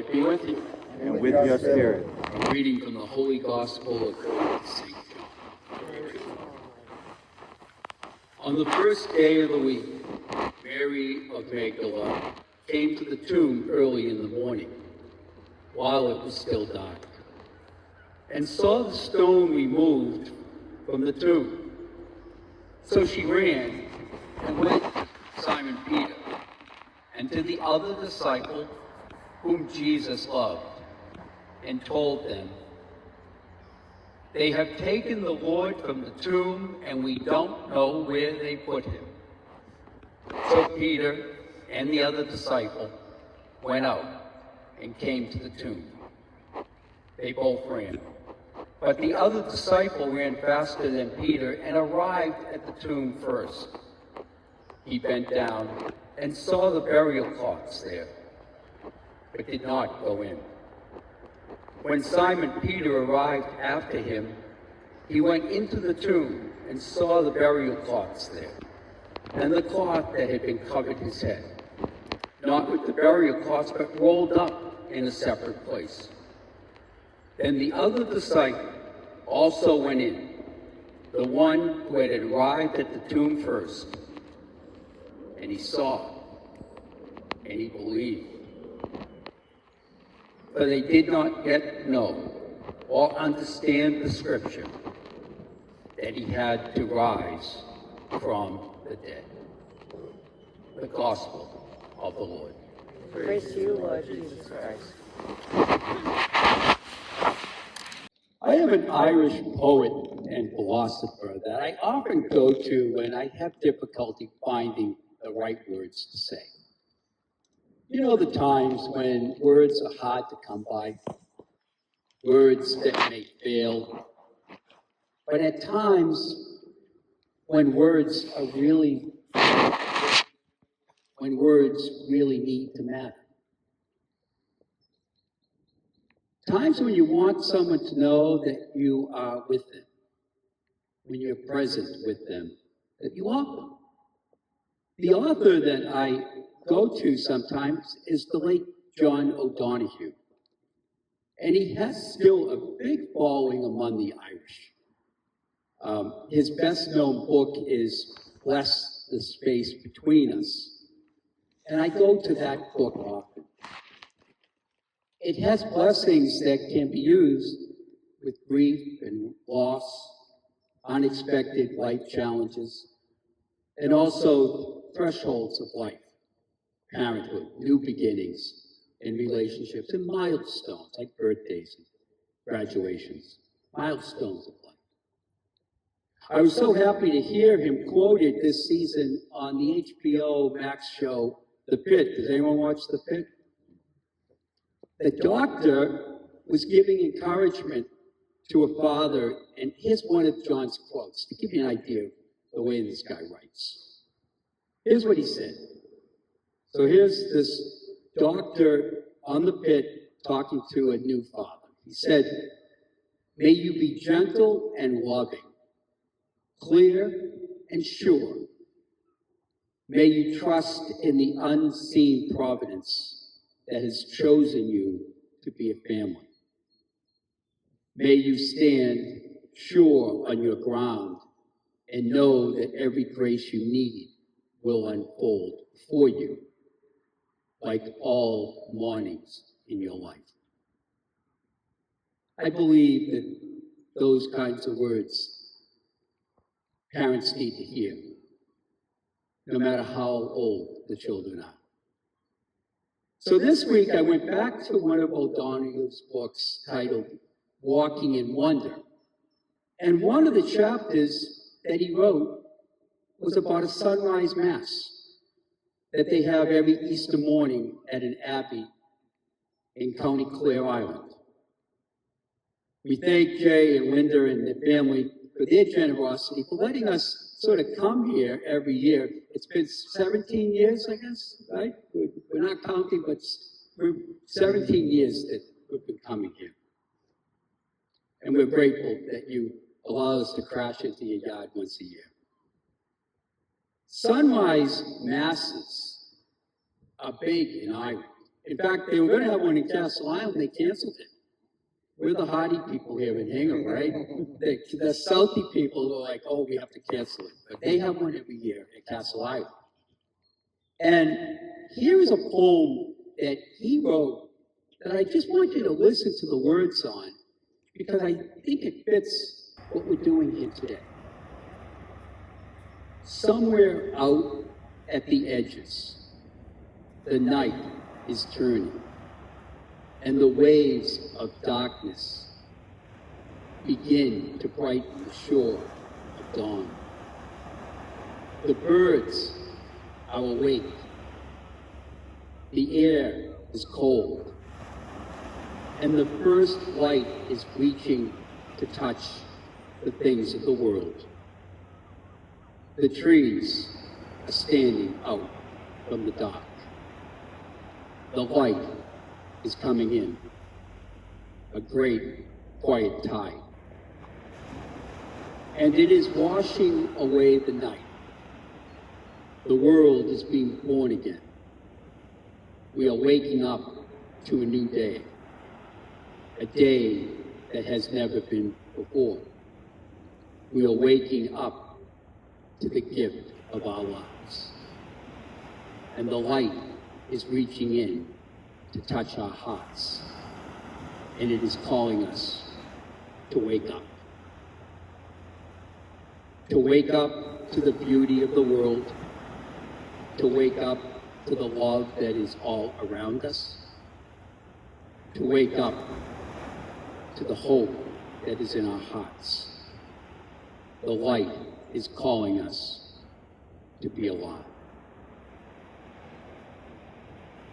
Lord be with you. And with your spirit. A reading from the Holy Gospel according to St. John. On the first day of the week, Mary of Magdala came to the tomb early in the morning, while it was still dark, and saw the stone removed from the tomb. So she ran and went to Simon Peter and to the other disciple whom Jesus loved, and told them, "They have taken the Lord from the tomb, and we don't know where they put him." So Peter and the other disciple went out and came to the tomb. They both ran, but the other disciple ran faster than Peter and arrived at the tomb first. He bent down and saw the burial cloths there, but did not go in. When Simon Peter arrived after him, he went into the tomb and saw the burial cloths there, and the cloth that had been covered his head, not with the burial cloths, but rolled up in a separate place. Then the other disciple also went in, the one who had arrived at the tomb first, and he saw, and he believed. For they did not yet know or understand the scripture that he had to rise from the dead. The Gospel of the Lord. Praise to you, Lord Jesus Christ. I have an Irish poet and philosopher that I often go to when I have difficulty finding the right words to say. You know the times when words are hard to come by, words that may fail, but at times when words really need to matter. Times when you want someone to know that you are with them, when you're present with them, that you love them. The author that I go to sometimes is the late John O'Donoghue. And he has still a big following among the Irish. His best known book is Bless the Space Between Us. And I go to that book often. It has blessings that can be used with grief and loss, unexpected life challenges, and also thresholds of life. Parenthood, new beginnings in relationships, and milestones like birthdays and graduations, milestones of life. I was so happy to hear him quoted this season on the HBO Max show, The Pit. Does anyone watch The Pit? The doctor was giving encouragement to a father, and here's one of John's quotes to give you an idea of the way this guy writes. Here's what he said. So here's this doctor on the pit talking to a new father. He said, "May you be gentle and loving, clear and sure. May you trust in the unseen providence that has chosen you to be a family. May you stand sure on your ground and know that every grace you need will unfold for you, like all mornings in your life." I believe that those kinds of words parents need to hear, no matter how old the children are. So this week I went back to one of O'Donoghue's books titled Walking in Wonder. And one of the chapters that he wrote was about a sunrise mass that they have every Easter morning at an abbey in County Clare, Ireland. We thank Jay and Linda and their family for their generosity, for letting us sort of come here every year. It's been 17 years, I guess, right? We're not counting, but we're 17 years that we've been coming here. And we're grateful that you allow us to crash into your yard once a year. Sunrise masses are big in Ireland. In fact, they were going to have one in Castle Island, they canceled it. We're the hardy people here in Hingham, right? The Southie people are like, oh, we have to cancel it. But they have one every year at Castle Island. And here is a poem that he wrote that I just want you to listen to the words on, because I think it fits what we're doing here today. Somewhere out at the edges, the night is turning, and the waves of darkness begin to brighten the shore of dawn. The birds are awake. The air is cold, and the first light is reaching to touch the things of the world. The trees are standing out from the dark. The light is coming in, a great quiet tide. And it is washing away the night. The world is being born again. We are waking up to a new day, a day that has never been before. We are waking up to the gift of our lives. And the light is reaching in to touch our hearts. And it is calling us to wake up. To wake up to the beauty of the world. To wake up to the love that is all around us. To wake up to the hope that is in our hearts. The light is calling us to be alive.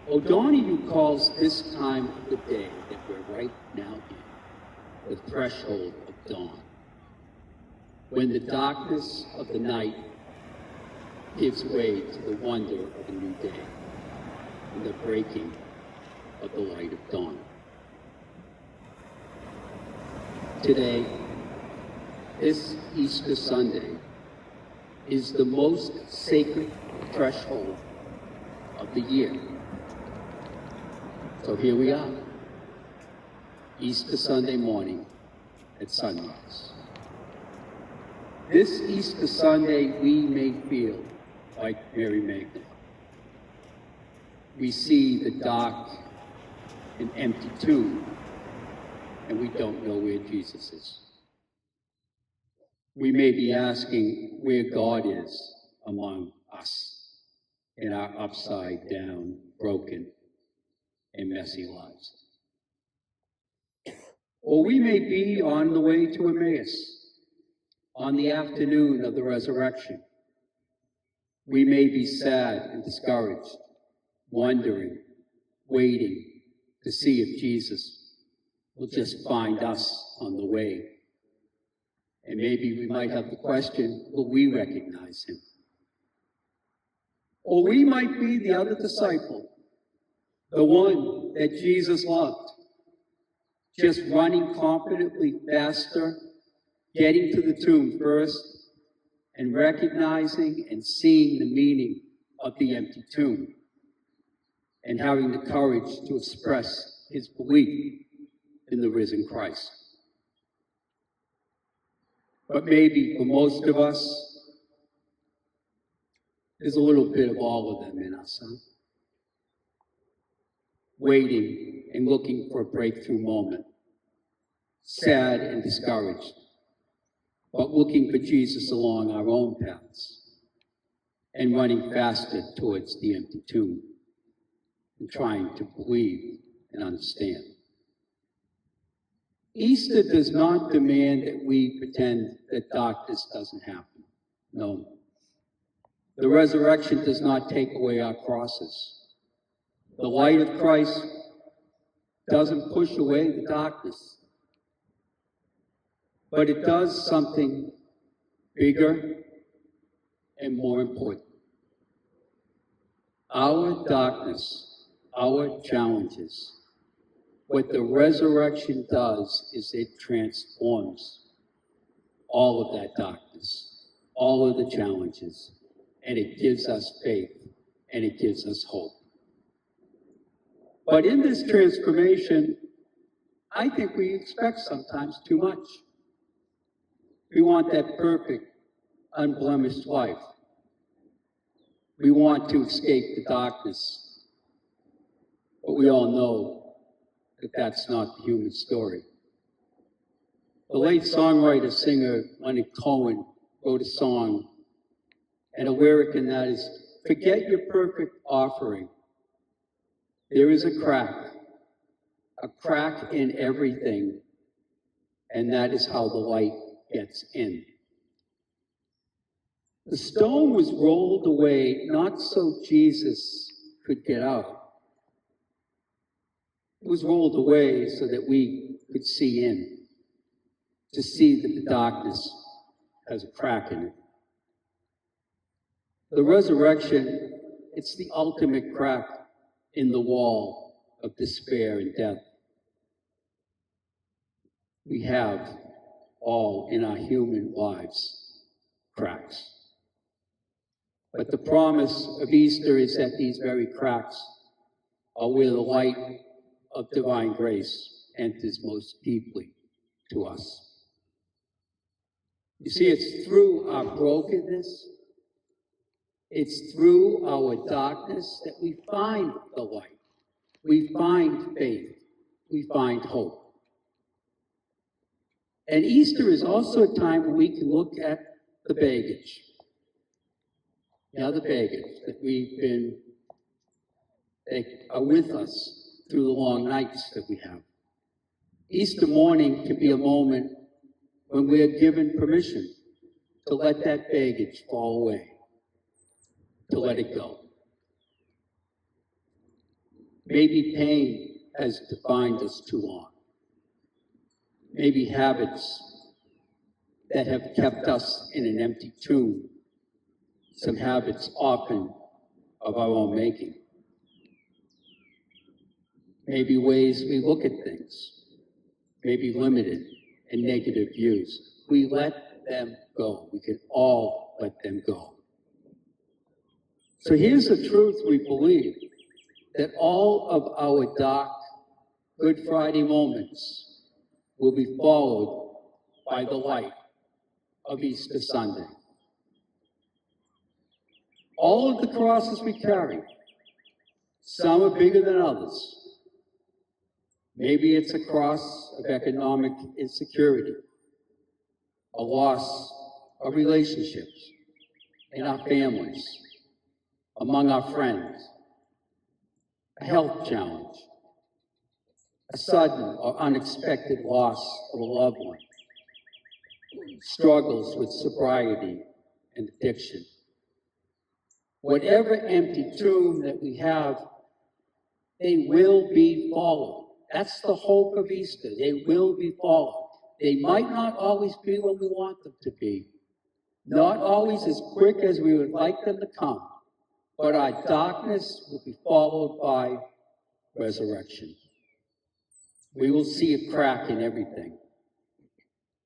O'Donoghue calls this time of the day that we're right now in the threshold of dawn, when the darkness of the night gives way to the wonder of a new day and the breaking of the light of dawn. Today, this Easter Sunday, is the most sacred threshold of the year. So here we are, Easter Sunday morning at sunrise. This Easter Sunday, we may feel like Mary Magdalene. We see the dark and empty tomb, and we don't know where Jesus is. We may be asking where God is among us in our upside down, broken, and messy lives. Or we may be on the way to Emmaus, on the afternoon of the resurrection. We may be sad and discouraged, wondering, waiting to see if Jesus will just find us on the way. And maybe we might have the question, will we recognize him? Or we might be the other disciple, the one that Jesus loved, just running confidently faster, getting to the tomb first, and recognizing and seeing the meaning of the empty tomb, and having the courage to express his belief in the risen Christ. But maybe for most of us, there's a little bit of all of them in us, huh? Waiting and looking for a breakthrough moment, sad and discouraged, but looking for Jesus along our own paths and running faster towards the empty tomb and trying to believe and understand. Easter does not demand that we pretend that darkness doesn't happen. No. The resurrection does not take away our crosses. The light of Christ doesn't push away the darkness, but it does something bigger and more important. Our darkness, our challenges, what the resurrection does is it transforms all of that darkness, all of the challenges, and it gives us faith and it gives us hope. But in this transformation, I think we expect sometimes too much. We want that perfect, unblemished life. We want to escape the darkness. But we all know that that's not the human story. The late songwriter, singer Leonard Cohen wrote a song, and a lyric in that is, "Forget your perfect offering. There is a crack in everything, and that is how the light gets in." The stone was rolled away not so Jesus could get out. It was rolled away so that we could see in, to see that the darkness has a crack in it. The resurrection, it's the ultimate crack in the wall of despair and death. We have all in our human lives cracks. But the promise of Easter is that these very cracks are where the light of divine grace enters most deeply to us. You see, it's through our brokenness, it's through our darkness that we find the light. We find faith. We find hope. And Easter is also a time when we can look at the baggage. The baggage that are with us through the long nights that we have. Easter morning can be a moment when we are given permission to let that baggage fall away, to let it go. Maybe pain has defined us too long. Maybe habits that have kept us in an empty tomb, some habits often of our own making. Maybe ways we look at things, maybe limited and negative views. We let them go. We can all let them go. So here's the truth we believe, that all of our dark Good Friday moments will be followed by the light of Easter Sunday. All of the crosses we carry, some are bigger than others. Maybe it's a cross of economic insecurity, a loss of relationships in our families, among our friends, a health challenge, a sudden or unexpected loss of a loved one, struggles with sobriety and addiction. Whatever empty tomb that we have, they will be followed. That's the hope of Easter. They will be followed. They might not always be what we want them to be, not always as quick as we would like them to come, but our darkness will be followed by resurrection. We will see a crack in everything.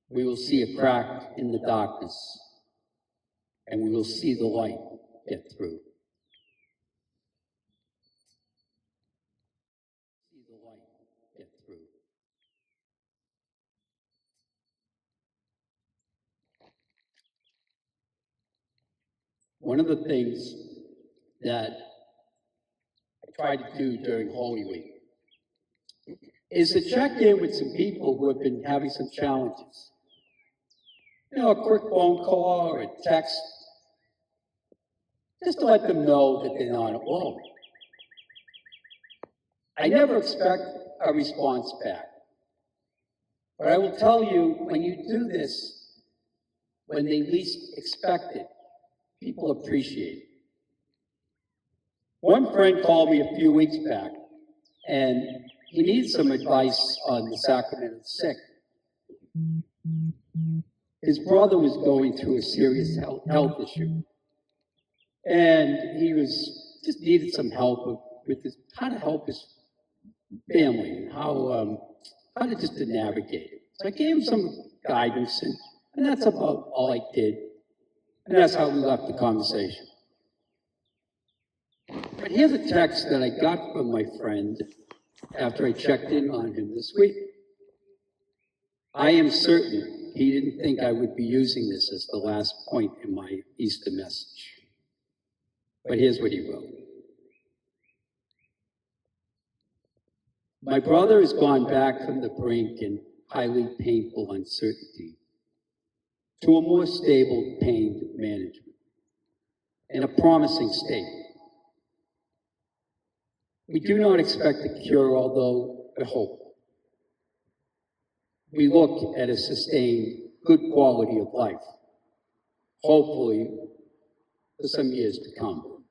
We will see a crack in the darkness, and we will see the light get through. See the light get through. One of the things that I try to do during Holy Week is to check in with some people who have been having some challenges. A quick phone call or a text, just to let them know that they're not alone. I never expect a response back. But I will tell you, when you do this, when they least expect it, people appreciate it. One friend called me a few weeks back, and he needed some advice on the sacrament of the sick. His brother was going through a serious health issue, and he just needed some help with how to help his family and how to just to navigate it. So I gave him some guidance, and that's about all I did. And that's how we left the conversation. But here's a text that I got from my friend after I checked in on him this week. I am certain he didn't think I would be using this as the last point in my Easter message. But here's what he wrote. My brother has gone back from the brink in highly painful uncertainty to a more stable pain management in a promising state. We do not expect a cure, although we hope. We look at a sustained, good quality of life, hopefully for some years to come.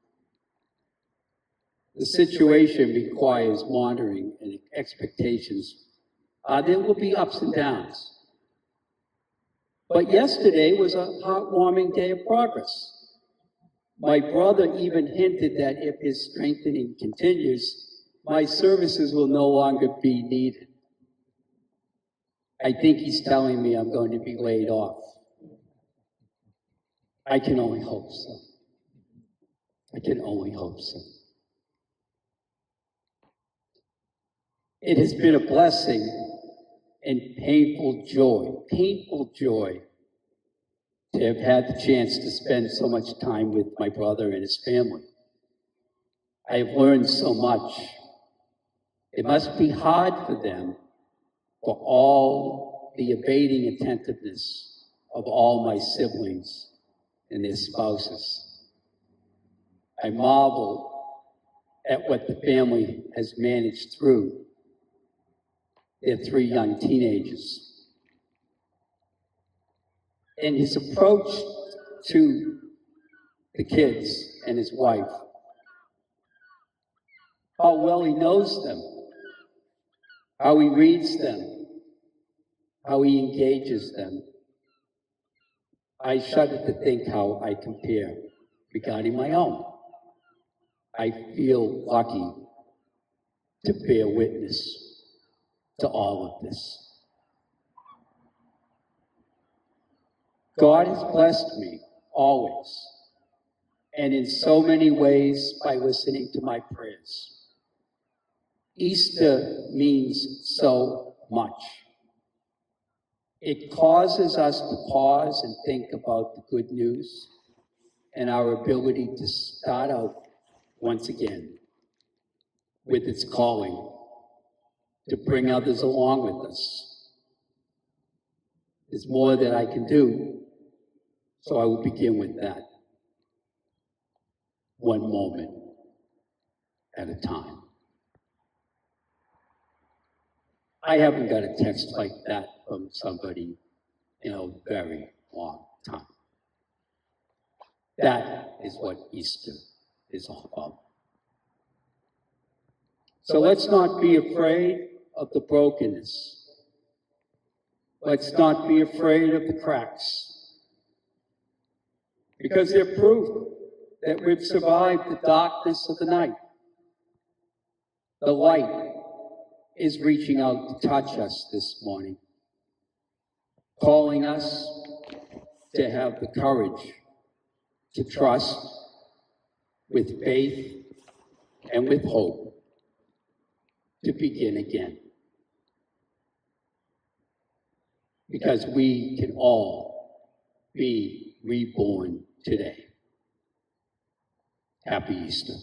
The situation requires monitoring and expectations. There will be ups and downs. But yesterday was a heartwarming day of progress. My brother even hinted that if his strengthening continues, my services will no longer be needed. I think he's telling me I'm going to be laid off. I can only hope so. I can only hope so. It has been a blessing and painful joy to have had the chance to spend so much time with my brother and his family. I have learned so much. It must be hard for them, for all the abating attentiveness of all my siblings and their spouses. I marvel at what the family has managed through their 3 young teenagers. And his approach to the kids and his wife, how well he knows them, how he reads them, how he engages them. I shudder to think how I compare regarding my own. I feel lucky to bear witness to all of this. God has blessed me always, and in so many ways by listening to my prayers. Easter means so much. It causes us to pause and think about the good news and our ability to start out once again with its calling to bring others along with us. There's more that I can do, so I will begin with that, one moment at a time. I haven't got a text like that from somebody in a very long time. That is what Easter is all about. So let's not be afraid of the brokenness. Let's not be afraid of the cracks, because they're proof that we've survived the darkness of the night. The light is reaching out to touch us this morning, calling us to have the courage to trust with faith and with hope to begin again. Because we can all be reborn today. Happy Easter.